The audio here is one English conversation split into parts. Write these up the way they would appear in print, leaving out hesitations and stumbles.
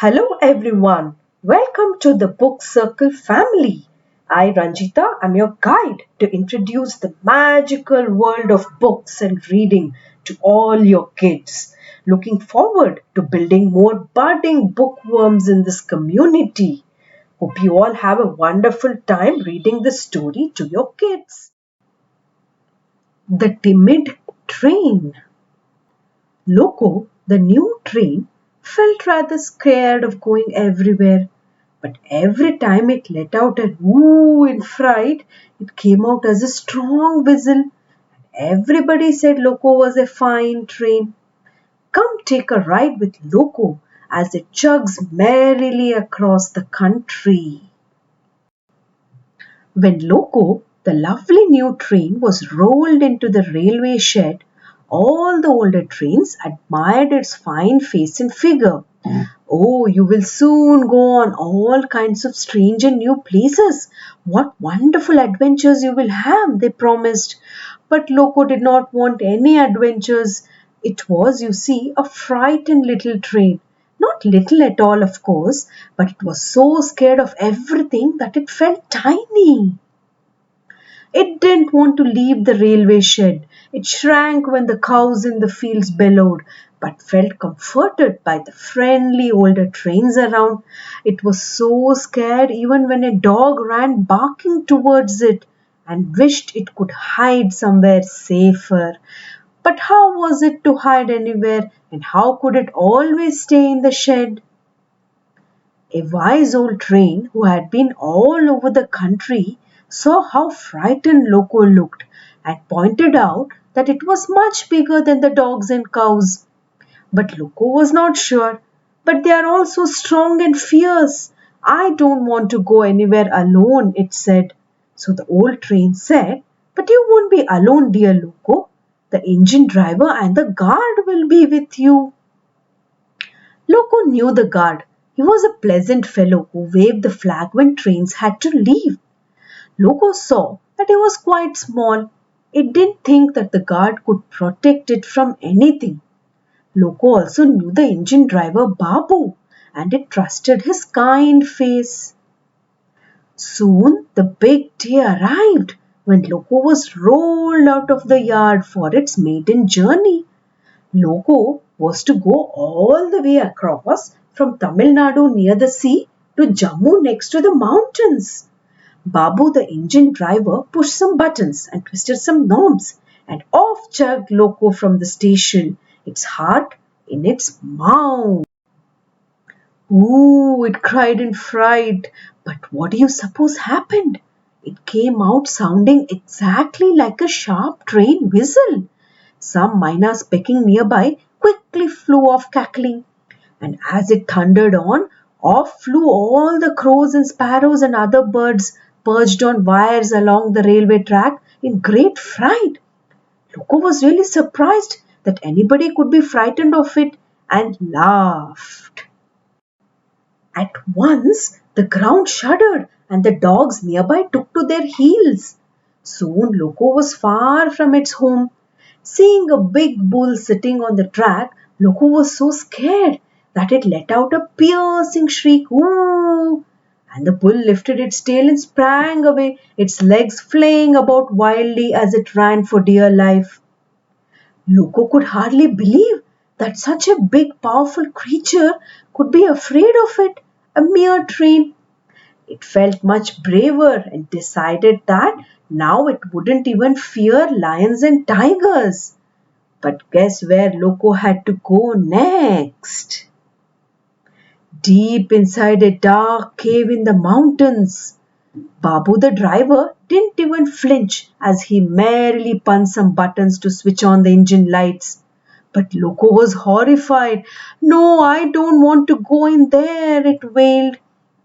Hello everyone. Welcome to the Book Circle family. I, Ranjita, am your guide to introduce the magical world of books and reading to all your kids. Looking forward to building more budding bookworms in this community. Hope you all have a wonderful time reading this story to your kids. The Timid Train. Loco, the new train, felt rather scared of going everywhere, but every time it let out a whoo in fright, it came out as a strong whistle. Everybody said Loco was a fine train. Come take a ride with Loco as it chugs merrily across the country. When Loco, the lovely new train, was rolled into the railway shed, all the older trains admired its fine face and figure. Oh, you will soon go on all kinds of strange and new places. What wonderful adventures you will have, they promised. But Loco did not want any adventures. It was, you see, a frightened little train. Not little at all, of course, but it was so scared of everything that it felt tiny. It didn't want to leave the railway shed. It shrank when the cows in the fields bellowed, but felt comforted by the friendly older trains around. It was so scared even when a dog ran barking towards it and wished it could hide somewhere safer. But how was it to hide anywhere, and how could it always stay in the shed? A wise old train who had been all over the country saw how frightened Loco looked and pointed out that it was much bigger than the dogs and cows. But Loco was not sure. But they are all so strong and fierce. I don't want to go anywhere alone, it said. So the old train said, But you won't be alone, dear Loco. The engine driver and the guard will be with you. Loco knew the guard. He was a pleasant fellow who waved the flag when trains had to leave. Loco saw that he was quite small. It didn't think that the guard could protect it from anything. Loco also knew the engine driver Babu, and it trusted his kind face. Soon the big day arrived when Loco was rolled out of the yard for its maiden journey. Loco was to go all the way across from Tamil Nadu near the sea to Jammu next to the mountains. Babu, the engine driver, pushed some buttons and twisted some knobs, and off chugged Loco from the station, its heart in its mouth. Ooh, it cried in fright. But what do you suppose happened? It came out sounding exactly like a sharp train whistle. Some miners pecking nearby quickly flew off cackling, and as it thundered on, off flew all the crows and sparrows and other birds perched on wires along the railway track in great fright. Loco was really surprised that anybody could be frightened of it and laughed. At once the ground shuddered and the dogs nearby took to their heels. Soon Loco was far from its home. Seeing a big bull sitting on the track, Loco was so scared that it let out a piercing shriek, "Ooh!" And the bull lifted its tail and sprang away, its legs flaying about wildly as it ran for dear life. Loco could hardly believe that such a big, powerful creature could be afraid of it, a mere train. It felt much braver and decided that now it wouldn't even fear lions and tigers. But guess where Loco had to go next? Deep inside a dark cave in the mountains. Babu the driver didn't even flinch as he merrily punched some buttons to switch on the engine lights. But Loco was horrified. "No, I don't want to go in there," it wailed.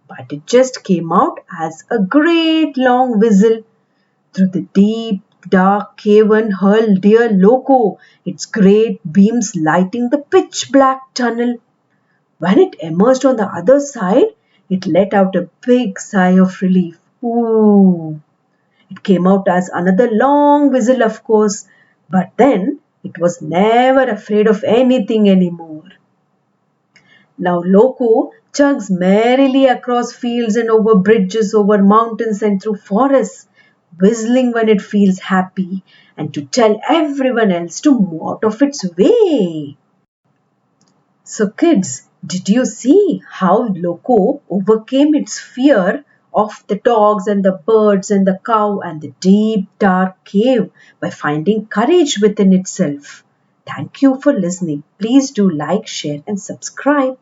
But it just came out as a great long whistle. Through the deep, dark cavern hurled dear Loco, its great beams lighting the pitch-black tunnel. When it emerged on the other side, it let out a big sigh of relief. Ooh! It came out as another long whistle, of course, but then it was never afraid of anything anymore. Now Loco chugs merrily across fields and over bridges, over mountains and through forests, whistling when it feels happy and to tell everyone else to move out of its way. So, kids, did you see how Loco overcame its fear of the dogs and the birds and the cow and the deep dark cave by finding courage within itself? Thank you for listening. Please do like, share, and subscribe.